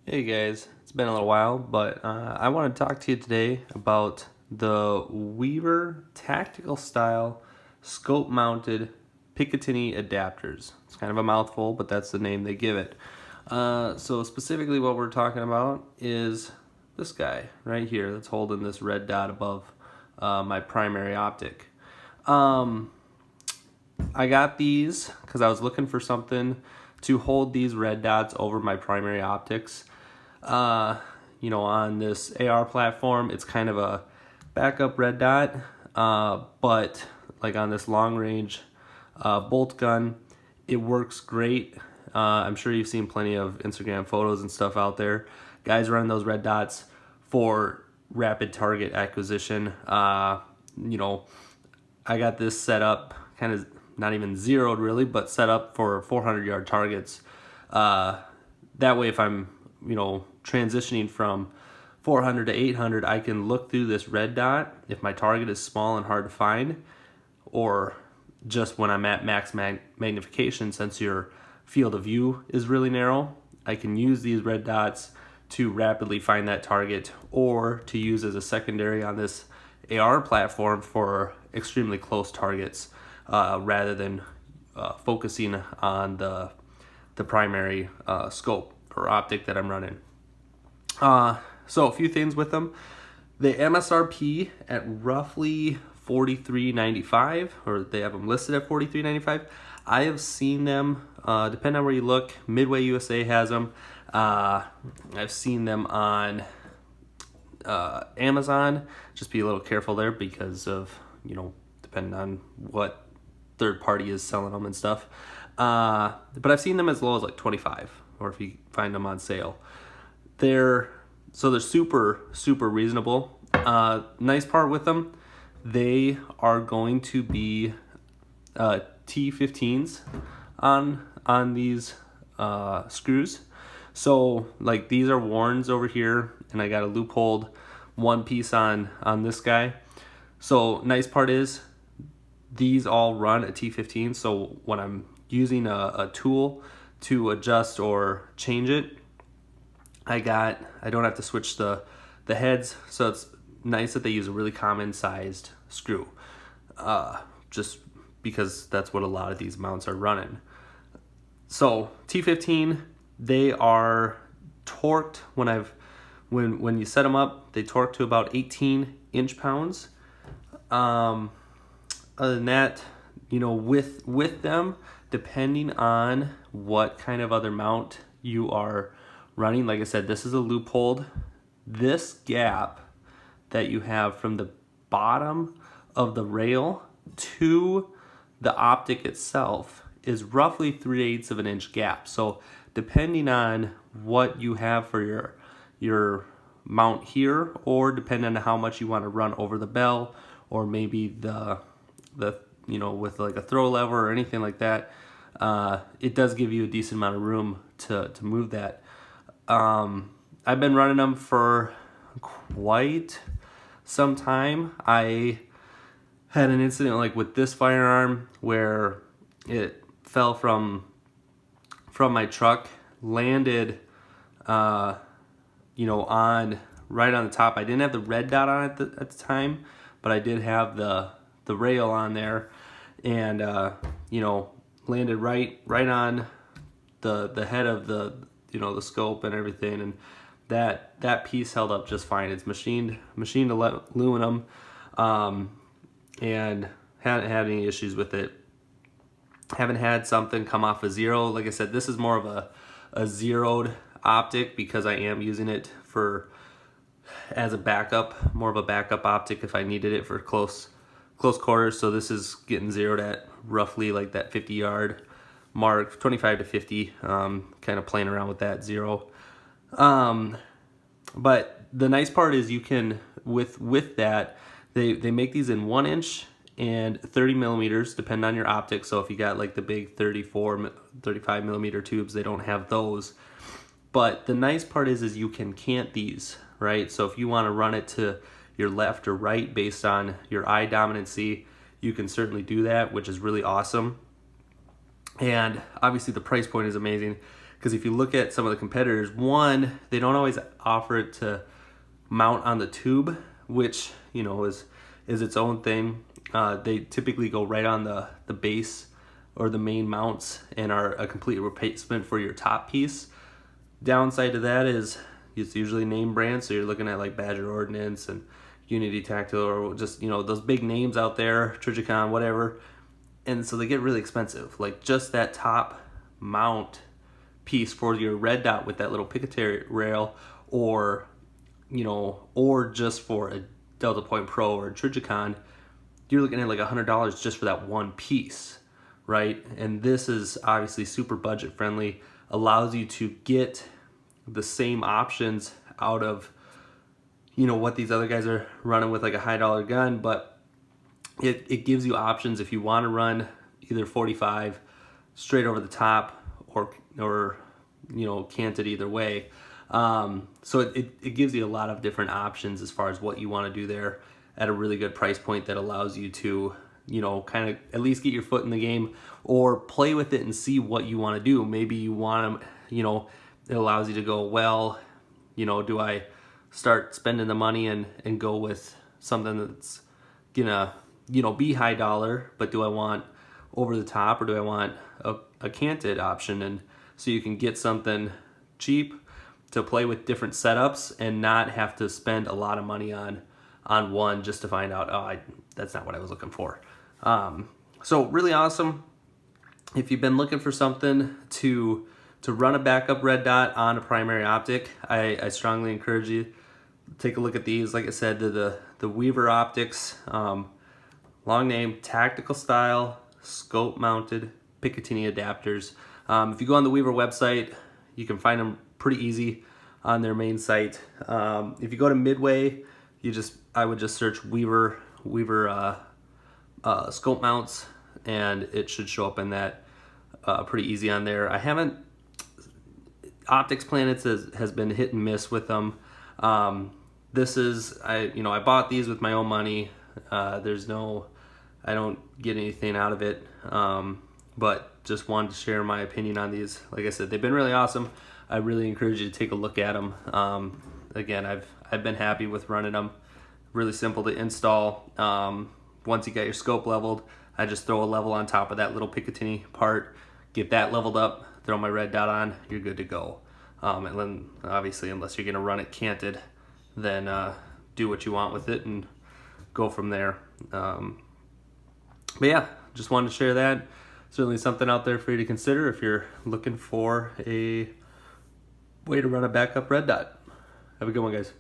Hey guys, it's been a little while, but I want to talk to you today about the Weaver Tactical Style Scope Mounted Picatinny Adapters. It's kind of a mouthful, but that's the name they give it. So specifically what we're talking about is this guy right here that's holding this red dot above my primary optic. Um, I got these because I was looking for something to hold these red dots over my primary optics. uh, on this AR platform, it's kind of a backup red dot, but like on this long range bolt gun, it works great. I'm sure you've seen plenty of Instagram photos and stuff out there. Guys running those red dots for rapid target acquisition. You know, I got this set up kind of not even zeroed really, but set up for 400-yard targets. That way, if I'm transitioning from 400 to 800, I can look through this red dot if my target is small and hard to find, or just when I'm at max magnification, since your field of view is really narrow, I can use these red dots to rapidly find that target, or to use as a secondary on this AR platform for extremely close targets, rather than focusing on the primary scope or optic that I'm running. So a few things with them. The MSRP at roughly $43.95, or they have them listed at $43.95. I have seen them, depending on where you look, Midway USA has them. I've seen them on Amazon. Just be a little careful there because of, depending on what third party is selling them and stuff. But I've seen them as low as like 25, or if you find them on sale. They're super, super reasonable. Nice part with them, they are going to be T15s on these screws. So like these are Warrens over here, and I got a loopholed one piece on this guy. So nice part is these all run a T15. So when I'm using a tool to adjust or change it, I don't have to switch the heads. So it's nice that they use a really common sized screw, just because that's what a lot of these mounts are running. So T15, they are torqued when you set them up, they torque to about 18 inch-pounds. Other than that, with them, depending on what kind of other mount you are running, like I said, this is a loopholed. This gap that you have from the bottom of the rail to the optic itself is roughly 3/8 of an inch gap. So depending on what you have for your mount here, or depending on how much you want to run over the bell, or maybe the with like a throw lever or anything like that, it does give you a decent amount of room to move that. I've been running them for quite some time. I had an incident like with this firearm where it fell from my truck, landed on right on the top. I didn't have the red dot on it at the time, but I did have the rail on there, and landed right on the head of the the scope and everything, and that piece held up just fine. It's machined aluminum, and hadn't had any issues with it. Haven't had something come off a zero. Like I said, this is more of a zeroed optic because I am using it as a backup, more of a backup optic if I needed it for close quarters. So this is getting zeroed at roughly like that 50-yard mark, 25 to 50, kind of playing around with that zero. But the nice part is you can, with that, they make these in 1 inch and 30 millimeters, depending on your optic. So if you got like the big 35 millimeter tubes, they don't have those. But the nice part is you can cant these, right? So if you want to run it to your left or right based on your eye dominancy, you can certainly do that, which is really awesome. And obviously the price point is amazing Because if you look at some of the competitors, one, they don't always offer it to mount on the tube, which, you know, is its own thing. They typically go right on the base or the main mounts and are a complete replacement for your top piece. Downside to that is it's usually name brand, so you're looking at like Badger Ordnance and Unity Tactile, or just, you know, those big names out there, Trijicon, whatever. And so they get really expensive. Like just that top mount piece for your red dot with that little Picatinny rail, or, you know, or just for a Delta Point Pro or a Trijicon, you're looking at like $100 just for that one piece, right? And this is obviously super budget friendly, allows you to get the same options out of, you know, what these other guys are running with, like a high dollar gun, but it gives you options if you want to run either 45 straight over the top or you know, canted either way. So it gives you a lot of different options as far as what you want to do there at a really good price point that allows you to, you know, kind of at least get your foot in the game or play with it and see what you want to do. Maybe you want to, you know, it allows you to go, well, you know, do I start spending the money and go with something that's gonna, you know, be high dollar, but do I want over the top, or do I want a canted option? And so you can get something cheap to play with different setups and not have to spend a lot of money on one just to find out, oh, that's not what I was looking for. So really awesome. If you've been looking for something to run a backup red dot on a primary optic, I strongly encourage you to take a look at these. Like I said, the Weaver optics, long name, tactical style, scope mounted Picatinny adapters. If you go on the Weaver website, you can find them pretty easy on their main site. If you go to Midway, I would just search Weaver scope mounts, and it should show up in that pretty easy on there. Optics Planets has been hit and miss with them. I bought these with my own money. I don't get anything out of it, but just wanted to share my opinion on these. Like I said, they've been really awesome. I really encourage you to take a look at them. Again, I've been happy with running them. Really simple to install. Once you get your scope leveled, I just throw a level on top of that little Picatinny part, get that leveled up, throw my red dot on, you're good to go. And then obviously, unless you're gonna run it canted, then do what you want with it and go from there. But yeah, just wanted to share that. Certainly something out there for you to consider if you're looking for a way to run a backup red dot. Have a good one, guys.